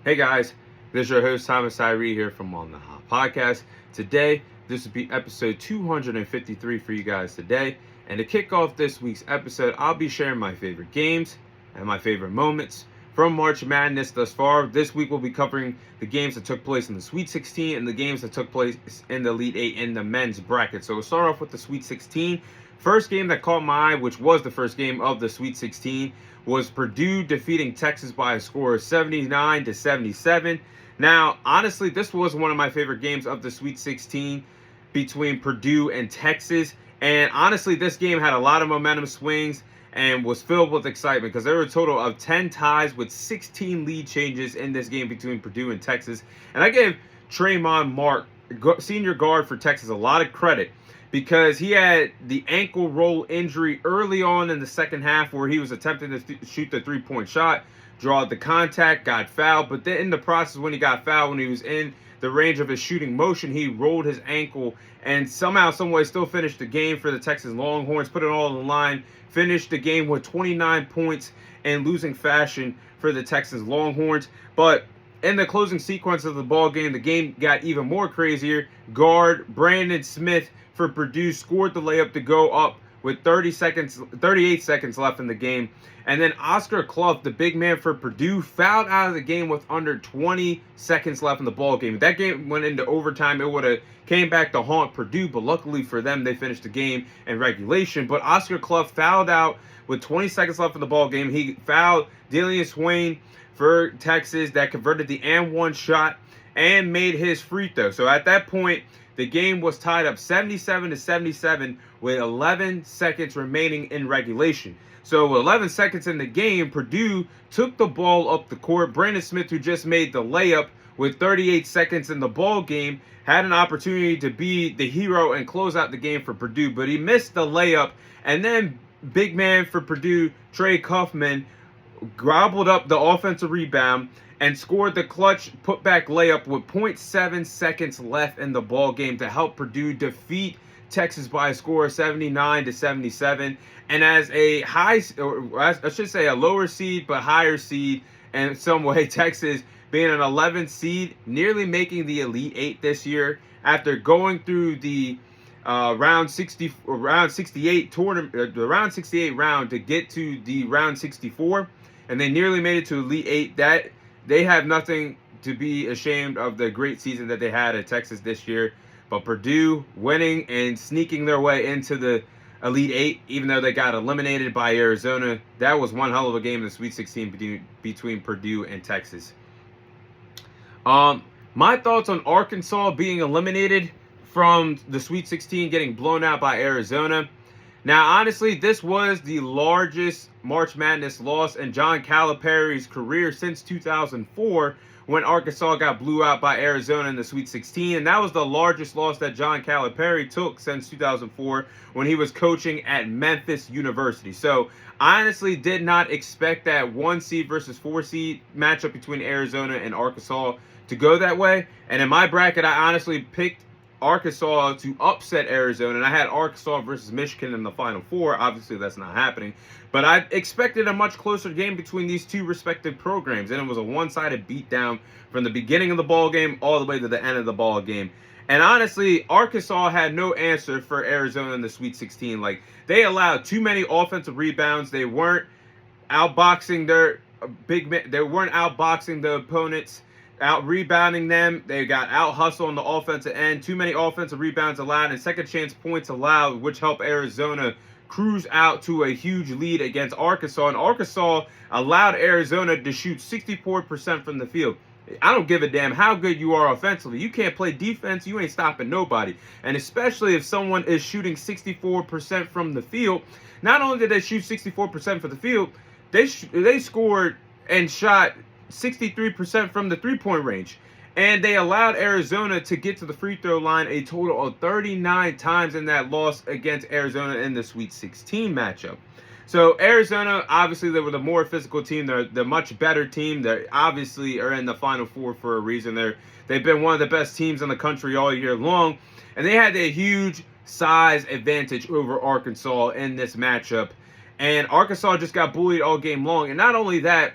Hey guys, this is your host Thomas Tyree here from On the Hop Podcast. Today, this will be episode 253 for you guys today. And to kick off this week's episode, I'll be sharing my favorite games and my favorite moments from March Madness thus far. This week we'll be covering the games that took place in the Sweet 16 and the games that took place in the Elite 8 in the men's bracket. So we'll start off with the Sweet 16. First game that caught my eye, which was the first game of the Sweet 16, was Purdue defeating Texas by a score of 79-77. Now, honestly, this was one of my favorite games of the Sweet 16 between Purdue and Texas. And honestly, this game had a lot of momentum swings and was filled with excitement because there were a total of 10 ties with 16 lead changes in this game between Purdue and Texas. And I gave Trayvon Mark, senior guard for Texas, a lot of credit because he had the ankle roll injury early on in the second half where he was attempting to shoot the three-point shot, draw the contact, got fouled. But then in the process when he got fouled, when he was in the range of his shooting motion, he rolled his ankle and somehow, someway still finished the game for the Texas Longhorns, put it all on the line, finished the game with 29 points in losing fashion for the Texas Longhorns. But in the closing sequence of the game got even more crazier. Guard Brandon Smith for Purdue scored the layup to go up with 38 seconds left in the game. And then Oscar Clough, the big man for Purdue, fouled out of the game with under 20 seconds left in the ball game. If that game went into overtime, it would have came back to haunt Purdue, but luckily for them, they finished the game in regulation. But Oscar Clough fouled out with 20 seconds left in the ball game. He fouled Delian Swain for Texas that converted the and one shot and made his free throw. So at that point, the game was tied up 77-77 with 11 seconds remaining in regulation. So with 11 seconds in the game, Purdue took the ball up the court. Brandon Smith, who just made the layup with 38 seconds in the ball game, had an opportunity to be the hero and close out the game for Purdue, but he missed the layup. And then big man for Purdue, Trey Kaufman, gobbled up the offensive rebound and scored the clutch putback layup with 0.7 seconds left in the ball game to help Purdue defeat Texas by a score of 79-77. And as a a lower seed but higher seed in some way, Texas being an 11th seed, nearly making the Elite 8 this year after going through the round 68 tournament, the round 68 round to get to the round 64, and they nearly made it to Elite 8. That they have nothing to be ashamed of the great season that they had at Texas this year. But Purdue winning and sneaking their way into the Elite 8, even though they got eliminated by Arizona, that was one hell of a game in the Sweet 16 between Purdue and Texas. My thoughts on Arkansas being eliminated from the Sweet 16, getting blown out by Arizona. Now, honestly, this was the largest March Madness loss in John Calipari's career since 2004 when Arkansas got blew out by Arizona in the Sweet 16. And that was the largest loss that John Calipari took since 2004 when he was coaching at Memphis University. So, I honestly did not expect that 1 seed versus 4 seed matchup between Arizona and Arkansas to go that way. And in my bracket, I honestly picked Arkansas to upset Arizona, and I had Arkansas versus Michigan in the Final Four. Obviously, that's not happening, but I expected a much closer game between these two respective programs, and it was a one-sided beatdown from the beginning of the ball game all the way to the end of the ball game. And honestly, Arkansas had no answer for Arizona in the Sweet 16. Like, they allowed too many offensive rebounds. They weren't outboxing their they weren't outboxing the opponents, out rebounding them. They got out hustle on the offensive end. Too many offensive rebounds allowed and second chance points allowed, which helped Arizona cruise out to a huge lead against Arkansas. And Arkansas allowed Arizona to shoot 64% from the field. I don't give a damn how good you are offensively. You can't play defense, you ain't stopping nobody. And especially if someone is shooting 64% from the field. Not only did they shoot 64% from the field, they scored and shot 63% from the three-point range. And they allowed Arizona to get to the free throw line a total of 39 times in that loss against Arizona in the Sweet 16 matchup. So Arizona, obviously, they were the more physical team. They're the much better team. They obviously are in the Final Four for a reason. They've been one of the best teams in the country all year long. And they had a huge size advantage over Arkansas in this matchup. And Arkansas just got bullied all game long. And not only that,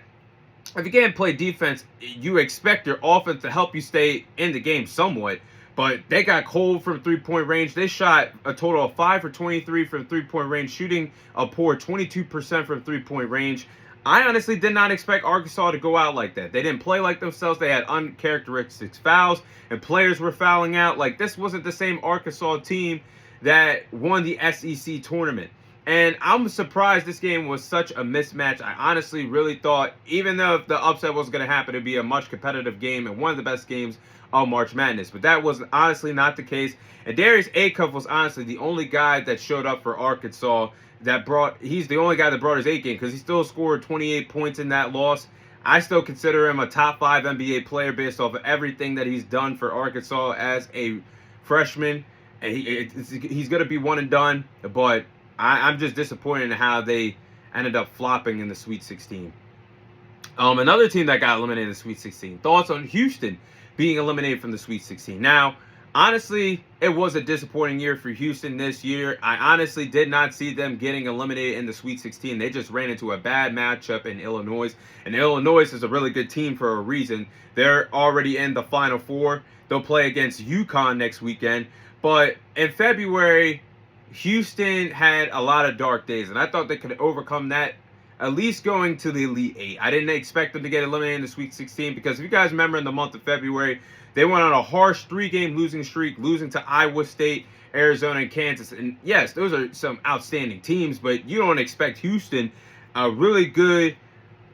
if you can't play defense, you expect your offense to help you stay in the game somewhat. But they got cold from 3-point range. They shot a total of 5 for 23 from 3-point range, shooting a poor 22% from 3-point range. I honestly did not expect Arkansas to go out like that. They didn't play like themselves. They had uncharacteristic fouls, and players were fouling out. Like, this wasn't the same Arkansas team that won the SEC tournament. And I'm surprised this game was such a mismatch. I honestly really thought, even though the upset was going to happen, it'd be a much competitive game and one of the best games of March Madness. But that was honestly not the case. And Darius Acuff was honestly the only guy that showed up for Arkansas he's the only guy that brought his A game, because he still scored 28 points in that loss. I still consider him a top 5 NBA player based off of everything that he's done for Arkansas as a freshman. And he's going to be one and done, but I'm just disappointed in how they ended up flopping in the Sweet 16. Another team that got eliminated in the Sweet 16. Thoughts on Houston being eliminated from the Sweet 16. Now, honestly, it was a disappointing year for Houston this year. I honestly did not see them getting eliminated in the Sweet 16. They just ran into a bad matchup in Illinois. And Illinois is a really good team for a reason. They're already in the Final Four. They'll play against UConn next weekend. But in February, Houston had a lot of dark days, and I thought they could overcome that, at least going to the Elite Eight. I didn't expect them to get eliminated in the Sweet 16, because if you guys remember, in the month of February, they went on a harsh 3-game losing streak, losing to Iowa State, Arizona, and Kansas. And yes, those are some outstanding teams, but you don't expect Houston, a really good,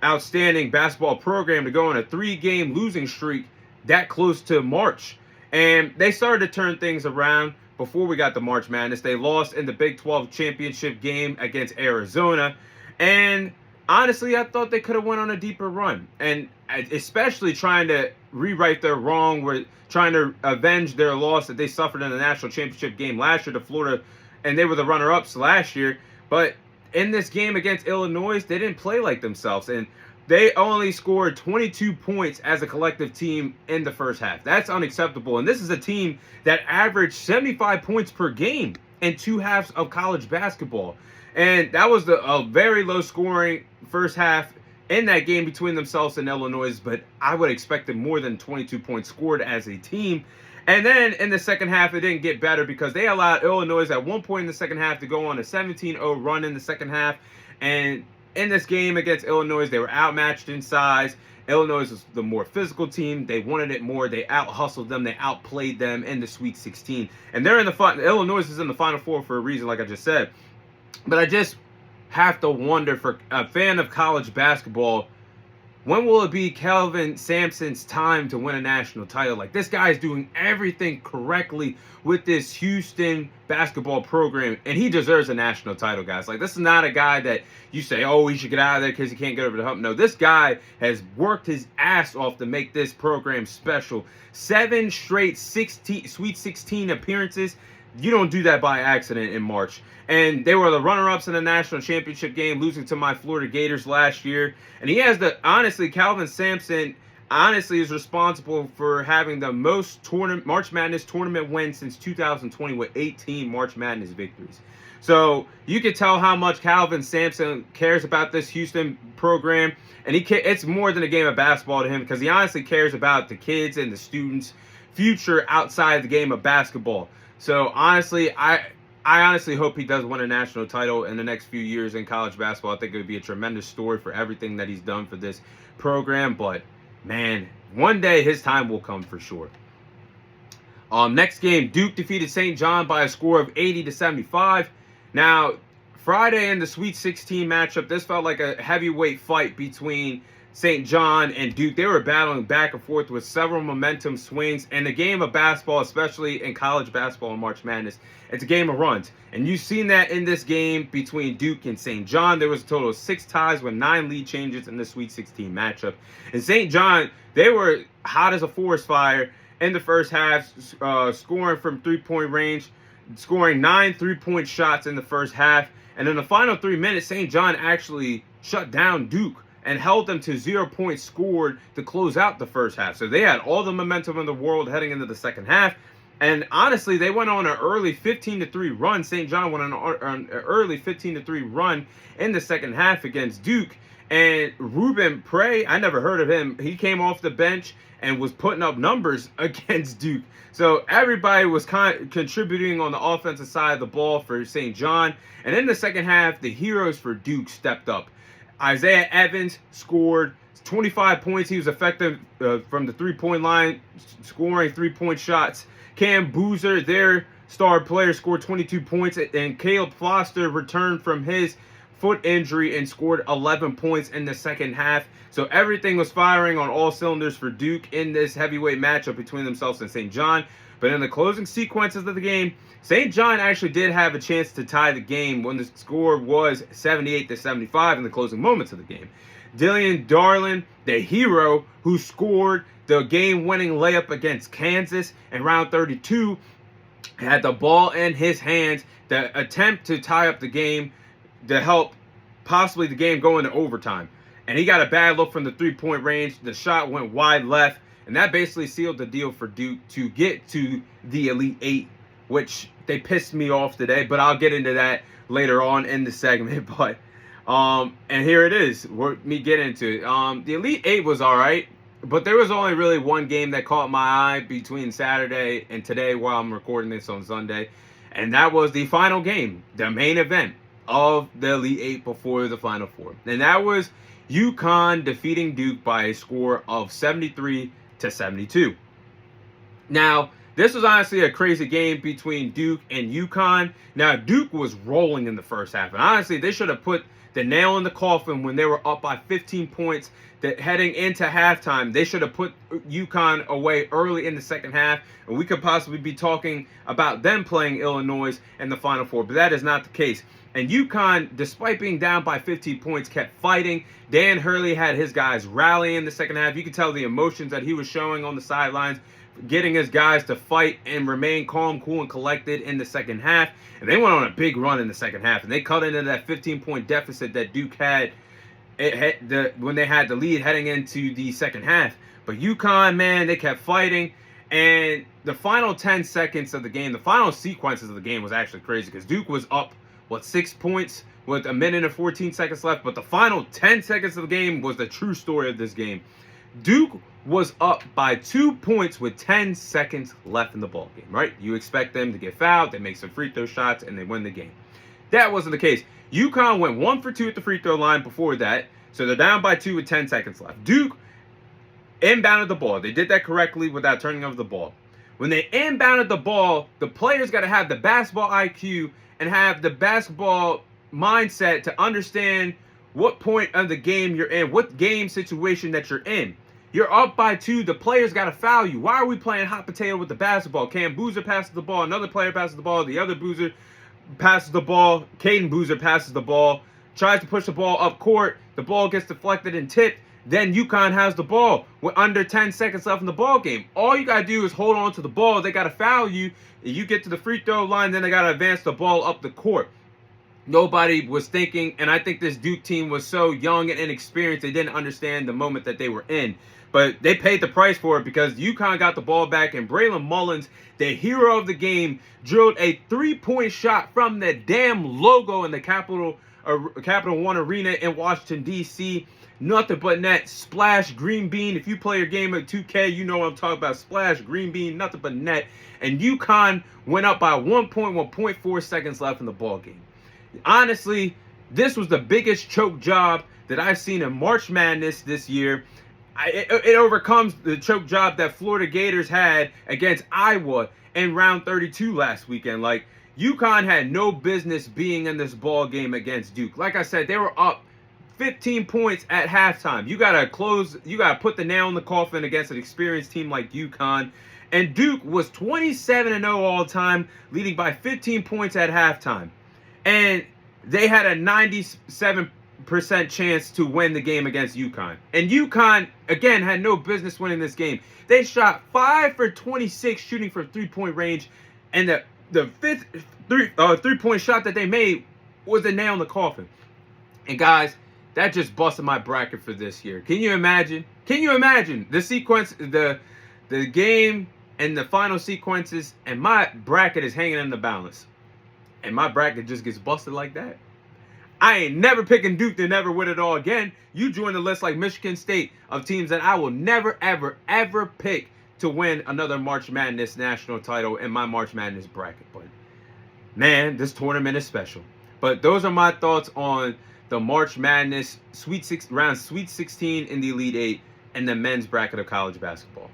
outstanding basketball program, to go on a 3-game losing streak that close to March. And they started to turn things around before we got to March Madness. They lost in the Big 12 championship game against Arizona. And honestly, I thought they could have went on a deeper run. And especially trying to rewrite their wrong, we're trying to avenge their loss that they suffered in the national championship game last year to Florida. And they were the runner-ups last year. But in this game against Illinois, they didn't play like themselves. And they only scored 22 points as a collective team in the first half. That's unacceptable. And this is a team that averaged 75 points per game in 2 halves of college basketball. And that was a very low scoring first half in that game between themselves and Illinois. But I would expect them more than 22 points scored as a team. And then in the second half, it didn't get better, because they allowed Illinois at one point in the second half to go on a 17-0 run in the second half. And in this game against Illinois, they were outmatched in size. Illinois was the more physical team. They wanted it more. They out-hustled them. They outplayed them in the Sweet 16. And they're in the Illinois is in the Final Four for a reason, like I just said. But I just have to wonder, for a fan of college basketball, when will it be Kelvin Sampson's time to win a national title? Like, this guy is doing everything correctly with this Houston basketball program, and he deserves a national title, guys. Like, this is not a guy that you say, oh, he should get out of there because he can't get over the hump. No, this guy has worked his ass off to make this program special. 7 straight Sweet 16 appearances. You don't do that by accident in March. And they were the runner-ups in the national championship game, losing to my Florida Gators last year. And he has Kelvin Sampson honestly is responsible for having the most March Madness tournament wins since 2020 with 18 March Madness victories. So you can tell how much Kelvin Sampson cares about this Houston program. And it's more than a game of basketball to him, because he honestly cares about the kids and the students' future outside the game of basketball. So honestly, I honestly hope he does win a national title in the next few years in college basketball. I think it would be a tremendous story for everything that he's done for this program. But, man, one day his time will come for sure. Next game, Duke defeated St. John by a score of 80-75. Now, Friday in the Sweet 16 matchup, this felt like a heavyweight fight between St. John and Duke. They were battling back and forth with several momentum swings. And the game of basketball, especially in college basketball in March Madness, it's a game of runs. And you've seen that in this game between Duke and St. John. There was a total of 6 ties with 9 lead changes in the Sweet 16 matchup. And St. John, they were hot as a forest fire in the first half, scoring from 3-point range, scoring 9 3-point shots in the first half. And in the final 3 minutes, St. John actually shut down Duke and held them to 0 points scored to close out the first half. So they had all the momentum in the world heading into the second half. And honestly, they went on an early 15-3 run. St. John went on an early 15-3 run in the second half against Duke. And Ruben Prey, I never heard of him. He came off the bench and was putting up numbers against Duke. So everybody was contributing on the offensive side of the ball for St. John. And in the second half, the heroes for Duke stepped up. Isaiah Evans scored 25 points. He was effective from the three-point line, scoring three-point shots. Cam Boozer, their star player, scored 22 points. And Caleb Foster returned from his foot injury and scored 11 points in the second half. So everything was firing on all cylinders for Duke in this heavyweight matchup between themselves and St. John. But in the closing sequences of the game, St. John actually did have a chance to tie the game when the score was 78-75 in the closing moments of the game. Dillian Darlin, the hero who scored the game-winning layup against Kansas in round 32, had the ball in his hands to attempt to tie up the game to help possibly the game go into overtime. And he got a bad look from the three-point range. The shot went wide left, and that basically sealed the deal for Duke to get to the Elite Eight, which they pissed me off today, but I'll get into that later on in the segment. But and here it is, me getting into it. The Elite Eight was all right, but there was only really one game that caught my eye between Saturday and today while I'm recording this on Sunday, and that was the final game, the main event of the Elite Eight before the Final Four. And that was UConn defeating Duke by a score of 73-72. Now, this was honestly a crazy game between Duke and UConn. Now, Duke was rolling in the first half. And honestly, they should have put the nail in the coffin when they were up by 15 points. That heading into halftime, they should have put UConn away early in the second half. And we could possibly be talking about them playing Illinois in the Final Four. But that is not the case. And UConn, despite being down by 15 points, kept fighting. Dan Hurley had his guys rallying in the second half. You could tell the emotions that he was showing on the sidelines, getting his guys to fight and remain calm, cool, and collected in the second half. And they went on a big run in the second half. And they cut into that 15-point deficit that Duke had when they had the lead heading into the second half. But UConn, man, they kept fighting. And the final 10 seconds of the game, the final sequences of the game was actually crazy because Duke was up 6 points with a minute and 14 seconds left. But the final 10 seconds of the game was the true story of this game. Duke was up by 2 points with 10 seconds left in the ball game, right? You expect them to get fouled, they make some free throw shots, and they win the game. That wasn't the case. UConn went 1 for 2 at the free throw line before that, so they're down by 2 with 10 seconds left. Duke inbounded the ball. They did that correctly without turning over the ball. When they inbounded the ball, the players got to have the basketball IQ and have the basketball mindset to understand what point of the game you're in, what game situation that you're in. You're up by 2. The players got to foul you. Why are we playing hot potato with the basketball? Cam Boozer passes the ball. Another player passes the ball. The other Boozer passes the ball. Caden Boozer passes the ball. Tries to push the ball up court. The ball gets deflected and tipped. Then UConn has the ball with under 10 seconds left in the ball game. All you got to do is hold on to the ball. They got to foul you. You get to the free throw line. Then they got to advance the ball up the court. Nobody was thinking, and I think this Duke team was so young and inexperienced, they didn't understand the moment that they were in. But they paid the price for it because UConn got the ball back, and Braylon Mullins, the hero of the game, drilled a three-point shot from the damn logo in the Capital One Arena in Washington, D.C. Nothing but net. Splash green bean. If you play your game at 2K, you know what I'm talking about. Splash green bean, nothing but net. And UConn went up by 1.4 seconds left in the ball game. Honestly, this was the biggest choke job that I've seen in March Madness this year. It overcomes the choke job that Florida Gators had against Iowa in round 32 last weekend. Like, UConn had no business being in this ball game against Duke. Like I said, they were up 15 points at halftime. You gotta put the nail in the coffin against an experienced team like UConn. And Duke was 27-0 all time, leading by 15 points at halftime. And they had a 97% chance to win the game against UConn. And UConn, again, had no business winning this game. They shot 5 for 26 shooting from three-point range. And the fifth three-point shot that they made was the nail in the coffin. And guys, that just busted my bracket for this year. Can you imagine? Can you imagine the sequence, the game and the final sequences, and my bracket is hanging in the balance. And my bracket just gets busted like that. I ain't never picking Duke to never win it all again. You join the list like Michigan State of teams that I will never, ever, ever pick to win another March Madness national title in my March Madness bracket. But, man, this tournament is special. But those are my thoughts on the March Madness round Sweet 16 in the Elite Eight and the men's bracket of college basketball.